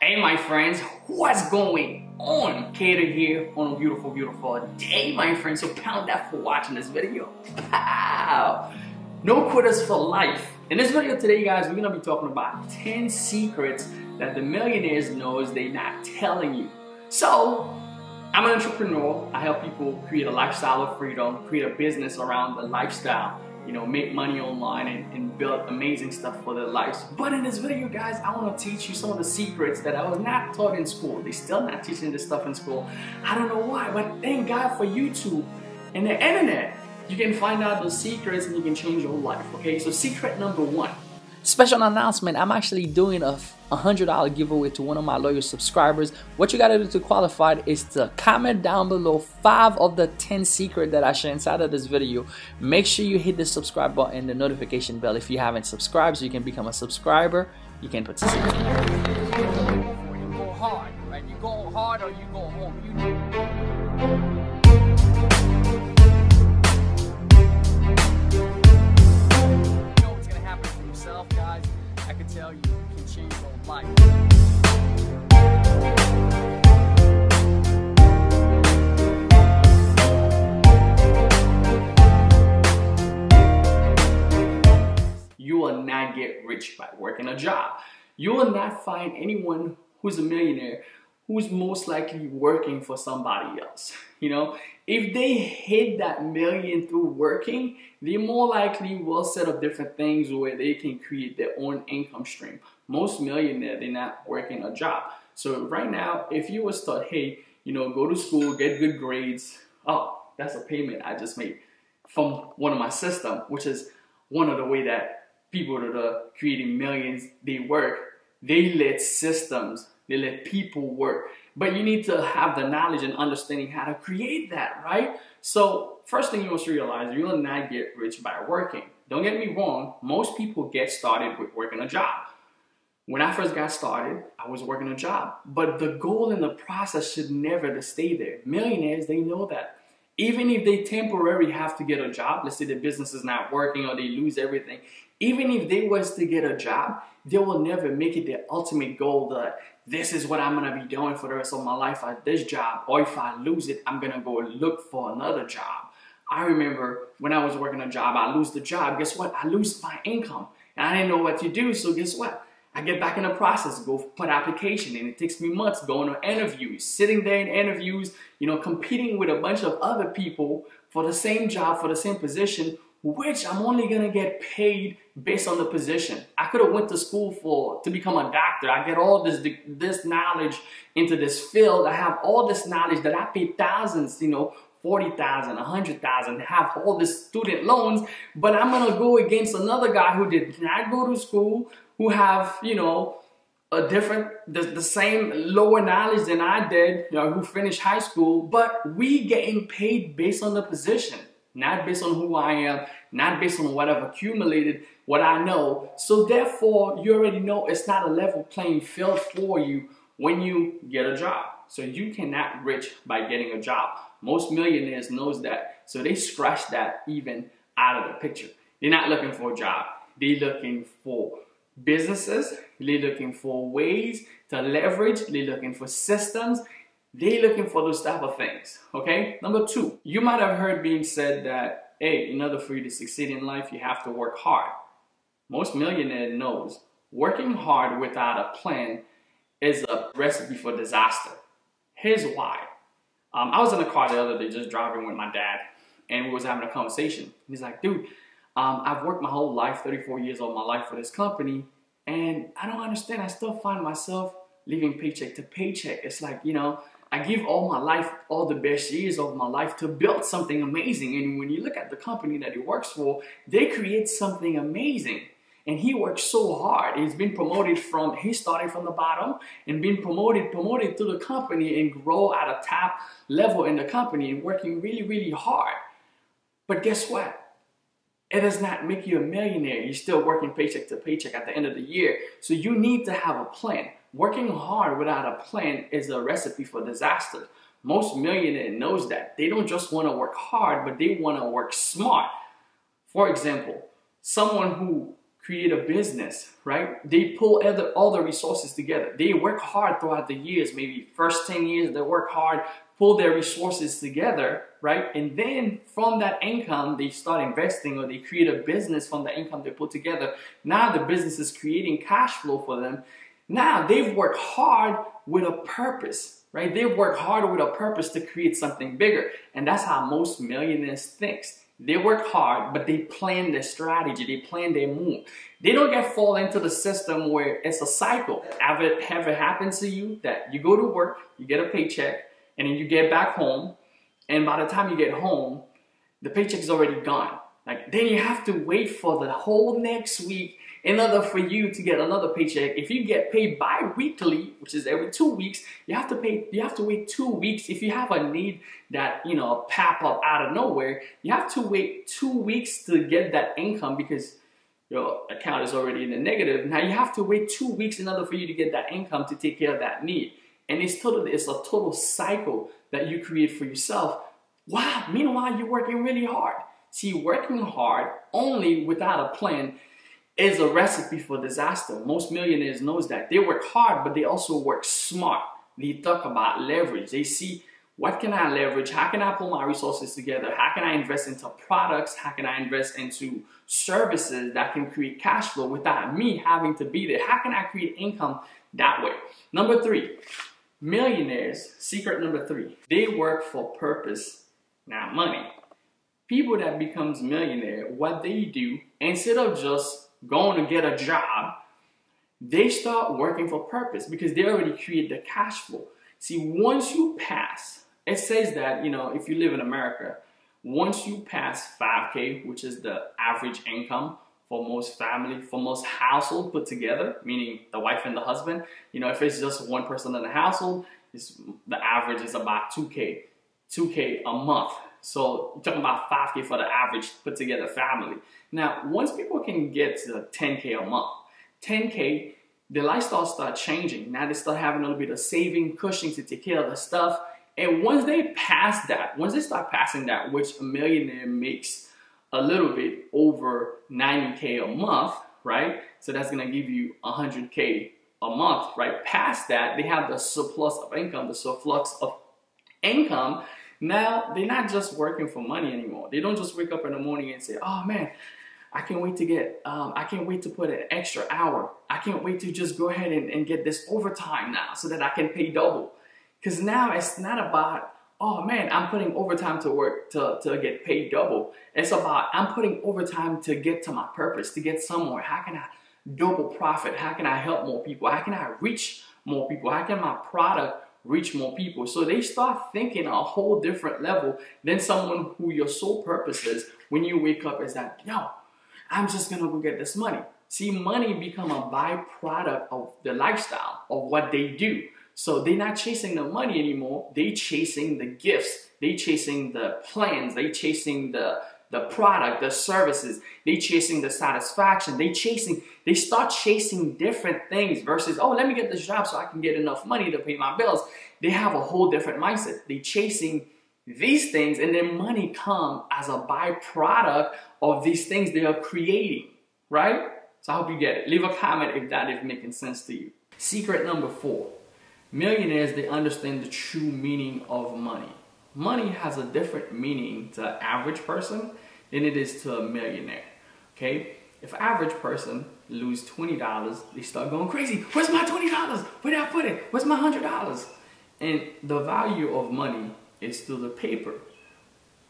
Hey my friends, what's going on? Kater here on a beautiful day, my friends. So pound that for watching this video. Wow. No quitters for life. In this video today, guys, we're gonna be talking about 10 secrets that the millionaires knows they're not telling you. So I'm an entrepreneur. I help people create a lifestyle of freedom, create a business around the lifestyle, make money online and build amazing stuff for their lives. But in this video, guys, I want to teach you some of the secrets that I was not taught in school. They're still not teaching this stuff in school. I don't know why, but thank God for YouTube and the internet. You can find out those secrets and you can change your life, okay? So secret number one. Special announcement, I'm actually doing a $100 giveaway to one of my loyal subscribers. What you gotta do to qualify is to comment down below 5 of the 10 secrets that I share inside of this video. Make sure you hit the subscribe button and the notification bell if you haven't subscribed so you can become a subscriber. You can participate. You go hard, right? You go hard or you go home. Guys, I can tell you can change your life. You will not get rich by working a job. You will not find anyone who's a millionaire who's most likely working for somebody else. If they hit that million through working, they more likely will set up different things where they can create their own income stream. Most millionaires, they're not working a job. So right now, if you was taught, hey, go to school, get good grades, oh, that's a payment I just made from one of my systems, which is one of the way that people that are creating millions, they work. They let systems, they let people work. But you need to have the knowledge and understanding how to create that, right? So first thing you must realize, you will not get rich by working. Don't get me wrong, most people get started with working a job. When I first got started, I was working a job. But the goal in the process should never to stay there. Millionaires, they know that. Even if they temporarily have to get a job, let's say the business is not working or they lose everything, even if they was to get a job, they will never make it their ultimate goal that this is what I'm going to be doing for the rest of my life at this job, or if I lose it, I'm going to go look for another job. I remember when I was working a job, I lose the job. Guess what? I lose my income and I didn't know what to do. So guess what? I get back in the process, go put application, and it takes me months going to interviews, sitting there in interviews, competing with a bunch of other people for the same job, for the same position, which I'm only gonna get paid based on the position. I could have went to school to become a doctor. I get all this knowledge into this field. I have all this knowledge that I pay thousands, 40,000, 100,000, have all these student loans, but I'm gonna go against another guy who did not go to school, who have, the same lower knowledge than I did, who finished high school, but we getting paid based on the position, not based on who I am, not based on what I've accumulated, what I know. So therefore, you already know it's not a level playing field for you when you get a job. So you cannot rich by getting a job. Most millionaires knows that. So they scratch that even out of the picture. They're not looking for a job. They're looking for businesses. They're looking for ways to leverage. They're looking for systems. They're looking for those type of things, okay? Number 2, you might have heard being said that, hey, in order for you to succeed in life, you have to work hard. Most millionaire knows working hard without a plan is a recipe for disaster. Here's why. I was in the car the other day just driving with my dad, and we was having a conversation. He's like, dude, I've worked my whole life, 34 years of my life for this company, and I don't understand. I still find myself living paycheck to paycheck. It's like, I give all my life, all the best years of my life to build something amazing. And when you look at the company that he works for, they create something amazing. And he works so hard. He's been promoted he started from the bottom and been promoted to the company and grow at a top level in the company and working really hard. But guess what? It does not make you a millionaire. You're still working paycheck to paycheck at the end of the year. So you need to have a plan. Working hard without a plan is a recipe for disaster. Most millionaires knows that. They don't just want to work hard, but they want to work smart. For example, someone who create a business, right? They pull all the resources together. They work hard throughout the years, maybe first 10 years, they work hard, pull their resources together, right? And then from that income, they start investing, or they create a business from the income they put together. Now the business is creating cash flow for them. Now they've worked hard with a purpose, right? They've worked hard with a purpose to create something bigger. And that's how most millionaires think. They work hard, but they plan their strategy. They plan their move. They don't fall into the system where it's a cycle. Have it happened to you that you go to work, you get a paycheck, and then you get back home, and by the time you get home, the paycheck is already gone. Like, then you have to wait for the whole next week in order for you to get another paycheck. If you get paid bi-weekly, which is every 2 weeks, you have to wait 2 weeks. If you have a need that, pop up out of nowhere, you have to wait 2 weeks to get that income because your account is already in the negative. Now you have to wait 2 weeks in order for you to get that income to take care of that need. And it's a total cycle that you create for yourself. Wow, meanwhile, you're working really hard. See, working hard only without a plan is a recipe for disaster. Most millionaires knows that. They work hard, but they also work smart. They talk about leverage. They see, what can I leverage? How can I pull my resources together? How can I invest into products? How can I invest into services that can create cash flow without me having to be there? How can I create income that way? Number 3, millionaires, secret number 3, they work for purpose, not money. People that becomes millionaire, what they do, instead of just going to get a job, they start working for purpose because they already create the cash flow. See, once you pass, it says that, if you live in America, once you pass 5K, which is the average income for most family, for most household put together, meaning the wife and the husband, if it's just one person in the household, the average is about 2K a month. So you're talking about 5K for the average put together family. Now, once people can get to 10K a month, 10K, their lifestyle start changing. Now they start having a little bit of saving, cushion to take care of the stuff. And once they start passing that, which a millionaire makes a little bit over 90K a month, right? So that's gonna give you 100K a month, right? Past that, they have the surplus of income. Now, they're not just working for money anymore. They don't just wake up in the morning and say, oh man, I can't wait to put an extra hour. I can't wait to just go ahead and get this overtime now so that I can pay double. Because now it's not about, oh man, I'm putting overtime to work to get paid double. It's about, I'm putting overtime to get to my purpose, to get somewhere. How can I double profit? How can I help more people? How can I reach more people? How can my product reach more people? So they start thinking a whole different level than someone who your sole purpose is when you wake up is that, yo, I'm just gonna go get this money. See, money become a byproduct of the lifestyle of what they do. So they're not chasing the money anymore. They chasing the gifts. They chasing the plans. They chasing the product, the services. They chasing the satisfaction. They start chasing different things versus, oh, let me get this job so I can get enough money to pay my bills. They have a whole different mindset. They chasing these things, and then money come as a byproduct of these things they are creating, right? So I hope you get it. Leave a comment if that is making sense to you. Secret number 4. Millionaires, they understand the true meaning of money. Money has a different meaning to an average person than it is to a millionaire, okay? If an average person lose $20, they start going crazy. Where's my $20? Where did I put it? Where's my $100? And the value of money is still the paper.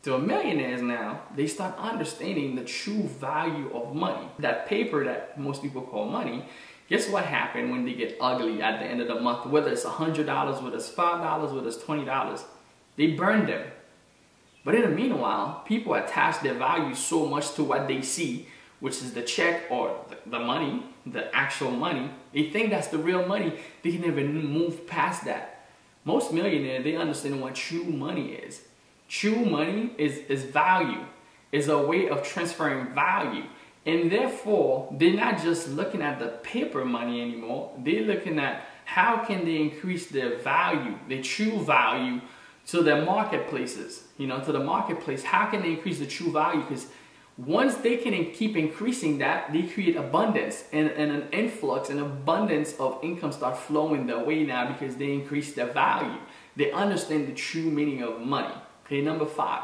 To millionaires now, they start understanding the true value of money. That paper that most people call money, guess what happened when they get ugly at the end of the month? Whether it's $100, whether it's $5, whether it's $20, they burn them. But in the meanwhile, people attach their value so much to what they see, which is the check or the money, the actual money. They think that's the real money. They can never move past that. Most millionaires, they understand what true money is. True money is value, is a way of transferring value. And therefore, they're not just looking at the paper money anymore. They're looking at how can they increase their value, their true value to their marketplaces, to the marketplace. How can they increase the true value? Because Once they can keep increasing that, they create abundance and an influx and abundance of income start flowing their way now because they increase their value. They understand the true meaning of money. Okay, number 5,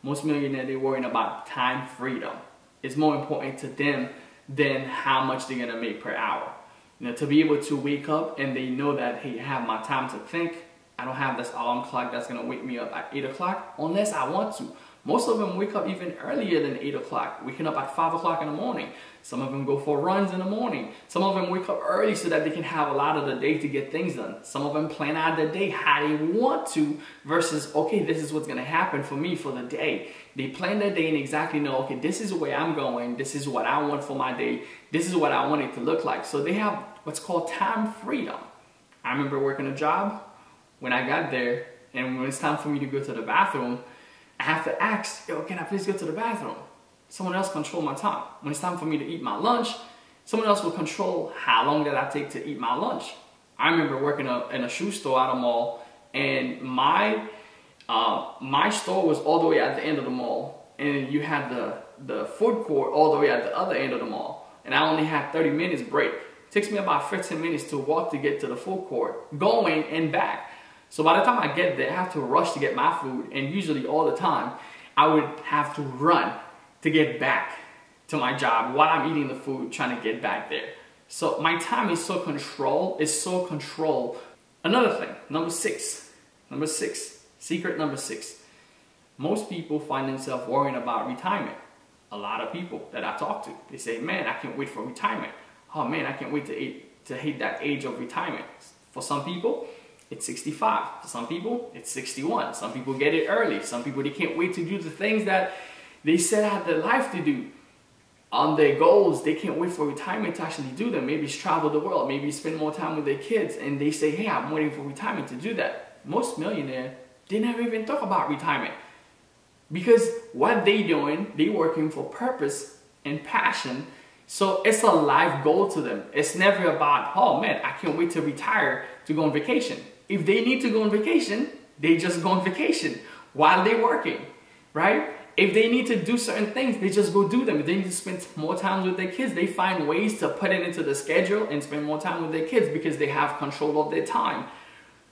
most millionaires, they're worrying about time freedom. It's more important to them than how much they're gonna make per hour. You know, to be able to wake up and they know that, hey, I have my time to think. I don't have this alarm clock that's gonna wake me up at 8 o'clock unless I want to. Most of them wake up even earlier than 8 o'clock, waking up at 5 o'clock in the morning. Some of them go for runs in the morning. Some of them wake up early so that they can have a lot of the day to get things done. Some of them plan out the day how they want to versus, okay, this is what's gonna happen for me for the day. They plan their day and exactly know, okay, this is where I'm going. This is what I want for my day. This is what I want it to look like. So they have what's called time freedom. I remember working a job when I got there, and when it's time for me to go to the bathroom, I have to ask, yo, can I please go to the bathroom? Someone else control my time. When it's time for me to eat my lunch, someone else will control how long that I take to eat my lunch. I remember working in a shoe store at a mall, and my store was all the way at the end of the mall, and you had the food court all the way at the other end of the mall, and I only had 30 minutes break. It takes me about 15 minutes to walk to get to the food court, going and back. So by the time I get there, I have to rush to get my food, and usually all the time, I would have to run to get back to my job while I'm eating the food, trying to get back there. So my time is so controlled, Another thing, number six, secret number 6. Most people find themselves worrying about retirement. A lot of people that I talk to, they say, man, I can't wait for retirement. Oh man, I can't wait to hit that age of retirement. For some people, it's 65. For some people, it's 61. Some people get it early. Some people, they can't wait to do the things that they set out their life to do. On their goals, they can't wait for retirement to actually do them. Maybe it's travel the world. Maybe spend more time with their kids. And they say, hey, I'm waiting for retirement to do that. Most millionaires, they never even talk about retirement. Because what they doing, they working for purpose and passion. So it's a life goal to them. It's never about, oh man, I can't wait to retire to go on vacation. If they need to go on vacation, they just go on vacation while they're working, right? If they need to do certain things, they just go do them. If they need to spend more time with their kids, they find ways to put it into the schedule and spend more time with their kids because they have control of their time.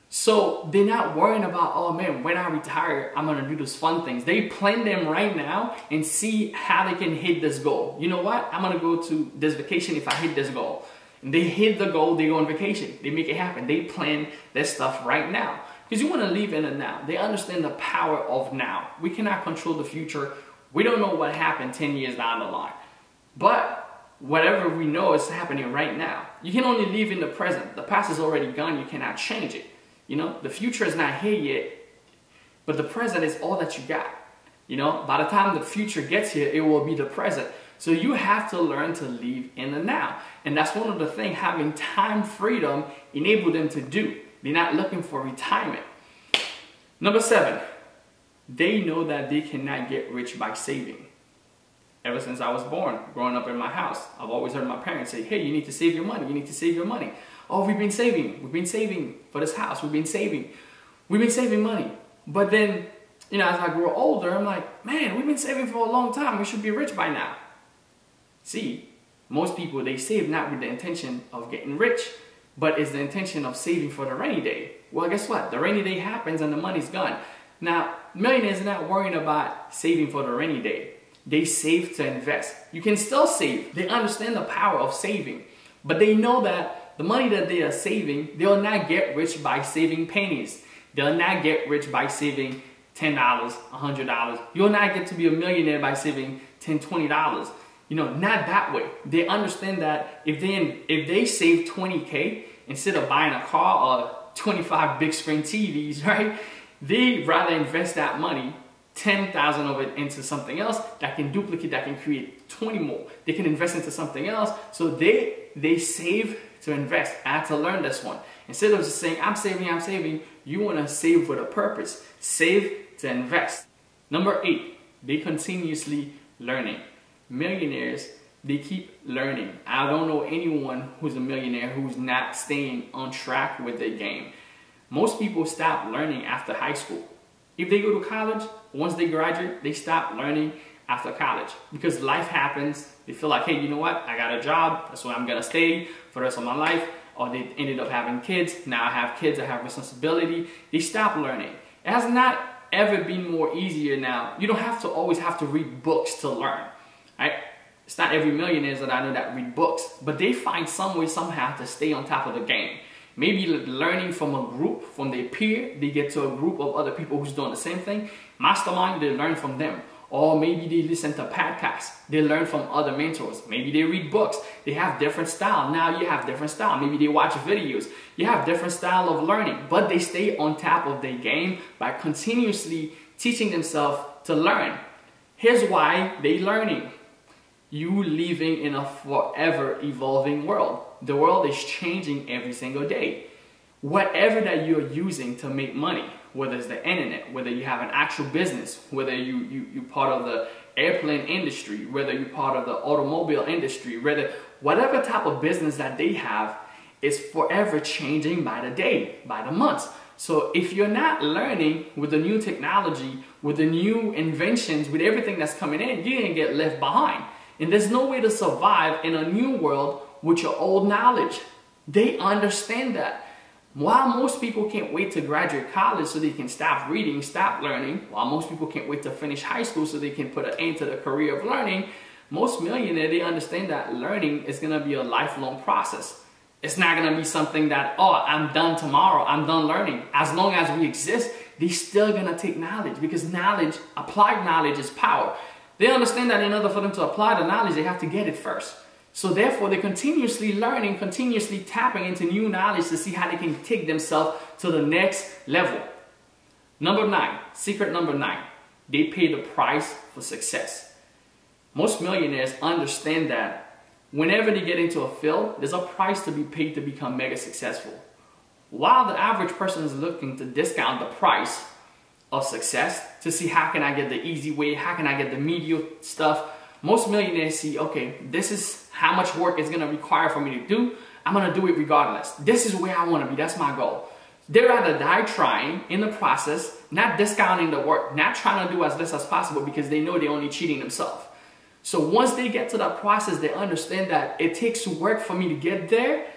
So they're not worrying about, oh man, when I retire, I'm gonna do those fun things. They plan them right now and see how they can hit this goal. You know what? I'm gonna go to this vacation if I hit this goal. And they hit the goal, they go on vacation. They make it happen. They plan their stuff right now. Because you want to live in the now. They understand the power of now. We cannot control the future. We don't know what happened 10 years down the line. But whatever we know is happening right now. You can only live in the present. The past is already gone. You cannot change it. You know, the future is not here yet. But the present is all that you got. You know, by the time the future gets here, it will be the present. So you have to learn to live in the now. And that's one of the things having time freedom enabled them to do. They're not looking for retirement. Number 7, they know that they cannot get rich by saving. Ever since I was born, growing up in my house, I've always heard my parents say, hey, you need to save your money. You need to save your money. Oh, we've been saving. We've been saving for this house. We've been saving money. But then, you know, as I grow older, I'm like, man, we've been saving for a long time. We should be rich by now. See, most people, they save not with the intention of getting rich, but it's the intention of saving for the rainy day. Well, guess what? The rainy day happens and the money's gone. Now, millionaires are not worrying about saving for the rainy day. They save to invest. You can still save. They understand the power of saving, but they know that the money that they are saving, they'll not get rich by saving pennies. They'll not get rich by saving $10, $100. You'll not get to be a millionaire by saving $10, $20. You know, not that way. They understand that if they save 20K instead of buying a car or 25 big screen TVs, right? They rather invest that money, 10,000 of it, into something else that can duplicate, that can create 20 more. They can invest into something else. So they save to invest. I had to learn this one. Instead of just saying, I'm saving, you want to save with a purpose. Save to invest. Number 8, they continuously learning. Millionaires, they keep learning. I don't know anyone who's a millionaire who's not staying on track with their game. Most people stop learning after high school. If they go to college, once they graduate, they stop learning after college because life happens. They feel like, hey, you know what? I got a job. That's where I'm going to stay for the rest of my life. Or they ended up having kids. Now I have kids. I have responsibility. They stop learning. It has not ever been more easier now. You don't have to always have to read books to learn, right? It's not every millionaires that I know that read books, but they find some way somehow to stay on top of the game. Maybe learning from a group, from their peer, they get to a group of other people who's doing the same thing. Mastermind, they learn from them. Or maybe they listen to podcasts. They learn from other mentors. Maybe they read books. They have different style. Now you have different style. Maybe they watch videos. You have different style of learning, but they stay on top of their game by continuously teaching themselves to learn. Here's why they learning. You living in a forever evolving world. The world is changing every single day. Whatever that you're using to make money, whether it's the internet, whether you have an actual business, whether you're part of the airplane industry, whether you're part of the automobile industry, whatever type of business that they have is forever changing by the day, by the month. So if you're not learning with the new technology, with the new inventions, with everything that's coming in, you're gonna get left behind. And there's no way to survive in a new world with your old knowledge. They understand that. While most people can't wait to graduate college so they can stop reading, stop learning, while most people can't wait to finish high school so they can put an end to the career of learning, most millionaires, they understand that learning is going to be a lifelong process. It's not going to be something that, oh, I'm done tomorrow, I'm done learning. As long as we exist, they're still going to take knowledge because knowledge, applied knowledge is power. They understand that in order for them to apply the knowledge, they have to get it first. So therefore, they're continuously learning, continuously tapping into new knowledge to see how they can take themselves to the next level. Number 9, secret number 9, they pay the price for success. Most millionaires understand that whenever they get into a field, there's a price to be paid to become mega successful. While the average person is looking to discount the price of success to see how can I get the easy way, how can I get the mediocre stuff, most millionaires see, okay, this is how much work it's going to require for me to do. I'm going to do it regardless. This is where I want to be. That's my goal. They'd rather die trying in the process, not discounting the work, not trying to do as less as possible because they know they're only cheating themselves. So once they get to that process, they understand that it takes work for me to get there.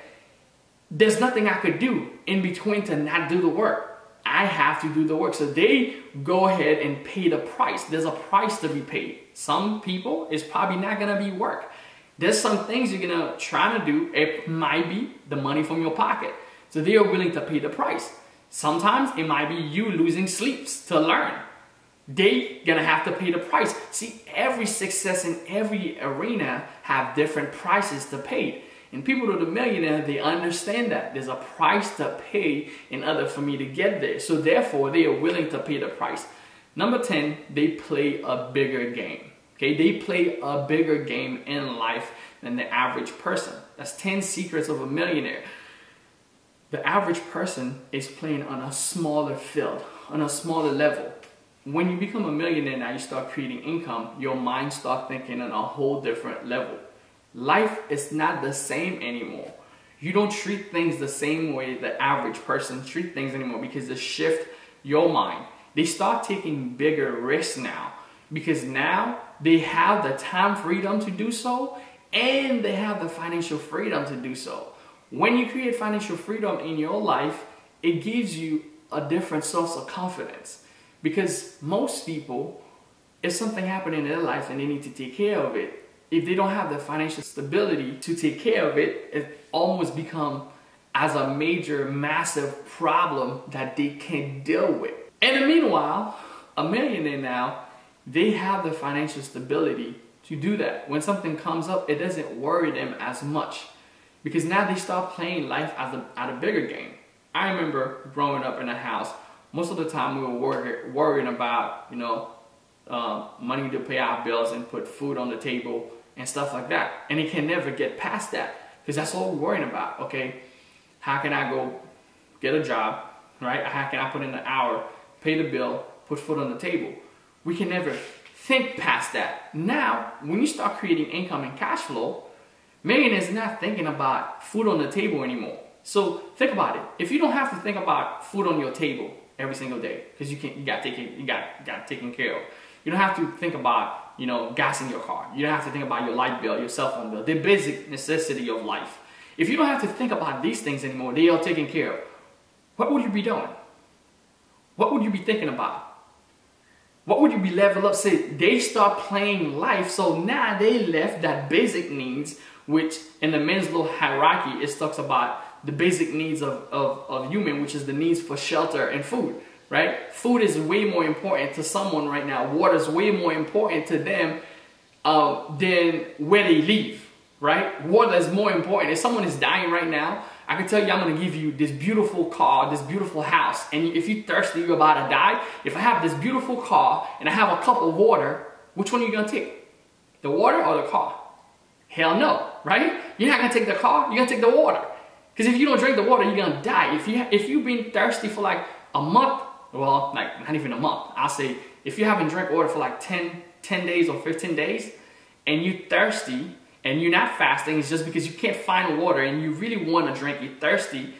There's nothing I could do in between to not do the work. I have to do the work. So they go ahead and pay the price. There's a price to be paid. Some people, it's probably not going to be work. There's some things you're going to try to do. It might be the money from your pocket. So they are willing to pay the price. Sometimes it might be you losing sleeps to learn. They're going to have to pay the price. See, every success in every arena have different prices to pay. And people who are the millionaire, they understand that there's a price to pay in order for me to get there. So therefore, they are willing to pay the price. Number 10, they play a bigger game. Okay, they play a bigger game in life than the average person. That's 10 secrets of a millionaire. The average person is playing on a smaller field, on a smaller level. When you become a millionaire now, you start creating income, your mind starts thinking on a whole different level. Life is not the same anymore. You don't treat things the same way the average person treats things anymore because they shift your mind. They start taking bigger risks now because now they have the time freedom to do so and they have the financial freedom to do so. When you create financial freedom in your life, it gives you a different source of confidence because most people, if something happened in their life and they need to take care of it, if they don't have the financial stability to take care of it, it almost becomes as a major, massive problem that they can't deal with. And meanwhile, a millionaire now, they have the financial stability to do that. When something comes up, it doesn't worry them as much because now they start playing life at a bigger game. I remember growing up in a house, most of the time we were worrying about, money to pay our bills and put food on the table and stuff like that. And it can never get past that because that's all we're worrying about. Okay, how can I go get a job, right? How can I put in an hour, pay the bill, put food on the table? We can never think past that. Now, when you start creating income and cash flow, millionaires are not thinking about food on the table anymore. So think about it. If you don't have to think about food on your table every single day because you got taken care of, you don't have to think about you know, gas in your car. You don't have to think about your light bill, your cell phone bill, the basic necessity of life. If you don't have to think about these things anymore, they are taken care of. What would you be doing? What would you be thinking about? What would you be level up? Say they start playing life, so now they left that basic needs, which in the Maslow's hierarchy, it talks about the basic needs of human, which is the needs for shelter and food, right? Food is way more important to someone right now. Water is way more important to them than where they live, right? Water is more important. If someone is dying right now, I can tell you I'm going to give you this beautiful car, this beautiful house. And if you're thirsty, you're about to die. If I have this beautiful car and I have a cup of water, which one are you going to take? The water or the car? Hell no, right? You're not going to take the car, you're going to take the water. Because if you don't drink the water, you're going to die. If you've been thirsty for like a month, well, like not even a month, I'll say if you haven't drank water for like 10 days or 15 days and you're thirsty, and you're not fasting, it's just because you can't find water and you really want to drink, you're thirsty.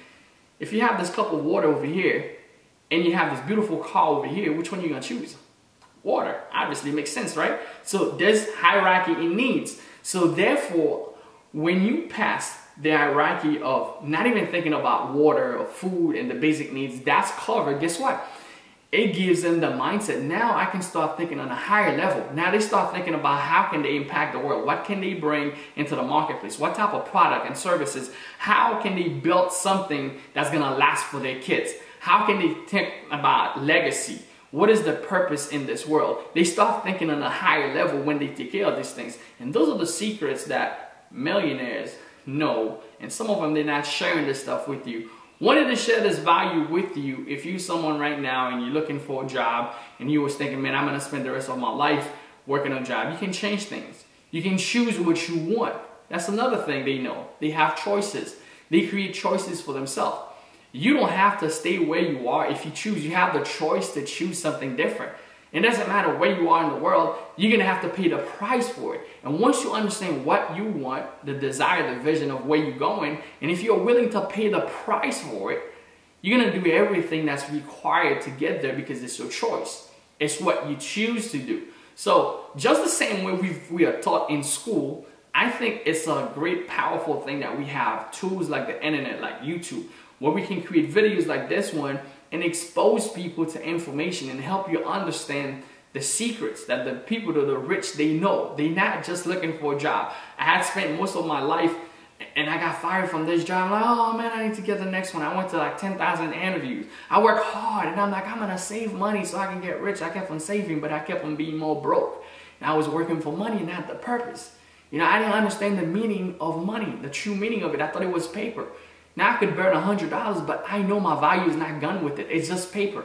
If you have this cup of water over here and you have this beautiful car over here, which one are you going to choose? Water. Obviously, it makes sense, right? So there's hierarchy in needs. So therefore, when you pass the hierarchy of not even thinking about water or food and the basic needs, that's covered, guess what? It gives them the mindset. Now I can start thinking on a higher level. Now they start thinking about how can they impact the world? What can they bring into the marketplace? What type of product and services? How can they build something that's going to last for their kids? How can they think about legacy? What is the purpose in this world? They start thinking on a higher level when they take care of these things. And those are the secrets that millionaires know. And some of them, they're not sharing this stuff with you. Wanted to share this value with you. If you're someone right now and you're looking for a job and you was thinking, man, I'm going to spend the rest of my life working a job, you can change things. You can choose what you want. That's another thing they know. They have choices. They create choices for themselves. You don't have to stay where you are if you choose. You have the choice to choose something different. It doesn't matter where you are in the world, you're going to have to pay the price for it. And once you understand what you want, the desire, the vision of where you're going, and if you're willing to pay the price for it, you're going to do everything that's required to get there because it's your choice. It's what you choose to do. So just the same way we are taught in school, I think it's a great, powerful thing that we have tools like the internet, like YouTube, where we can create videos like this one and expose people to information and help you understand the secrets that the people that are rich, they know. They're not just looking for a job. I had spent most of my life and I got fired from this job. I'm like, oh man, I need to get the next one. I went to like 10,000 interviews. I work hard and I'm like, I'm gonna save money so I can get rich. I kept on saving, but I kept on being more broke. And I was working for money, not the purpose. You know, I didn't understand the meaning of money, the true meaning of it. I thought it was paper. Now I could burn $100, but I know my value is not gone with it. It's just paper.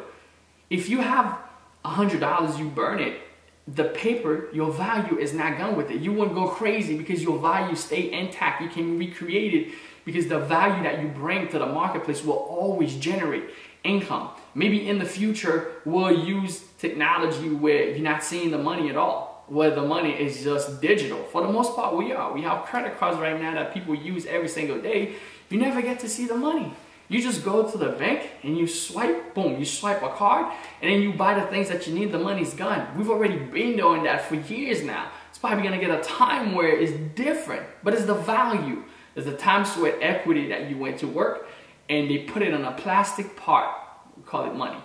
If you have $100, you burn it. The paper, your value is not gone with it. You won't go crazy because your value stay intact. You can recreate it because the value that you bring to the marketplace will always generate income. Maybe in the future, we'll use technology where you're not seeing the money at all, where the money is just digital. For the most part, we are. We have credit cards right now that people use every single day. You never get to see the money. You just go to the bank and you swipe, boom, you swipe a card and then you buy the things that you need, the money's gone. We've already been doing that for years now. It's probably gonna get a time where it's different, but it's the value. It's the time, sweat, equity that you went to work and they put it on a plastic part. We call it money.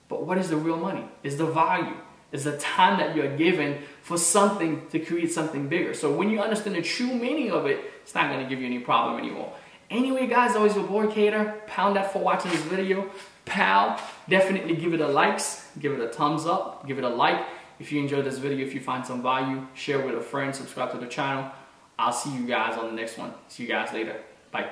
But what is the real money? It's the value. It's the time that you're given for something to create something bigger. So when you understand the true meaning of it, it's not gonna give you any problem anymore. Anyway, guys, always your boy Cater. Pound that for watching this video. Pal, definitely give it a likes, give it a thumbs up, give it a like. If you enjoyed this video, if you find some value, share with a friend, subscribe to the channel. I'll see you guys on the next one. See you guys later. Bye.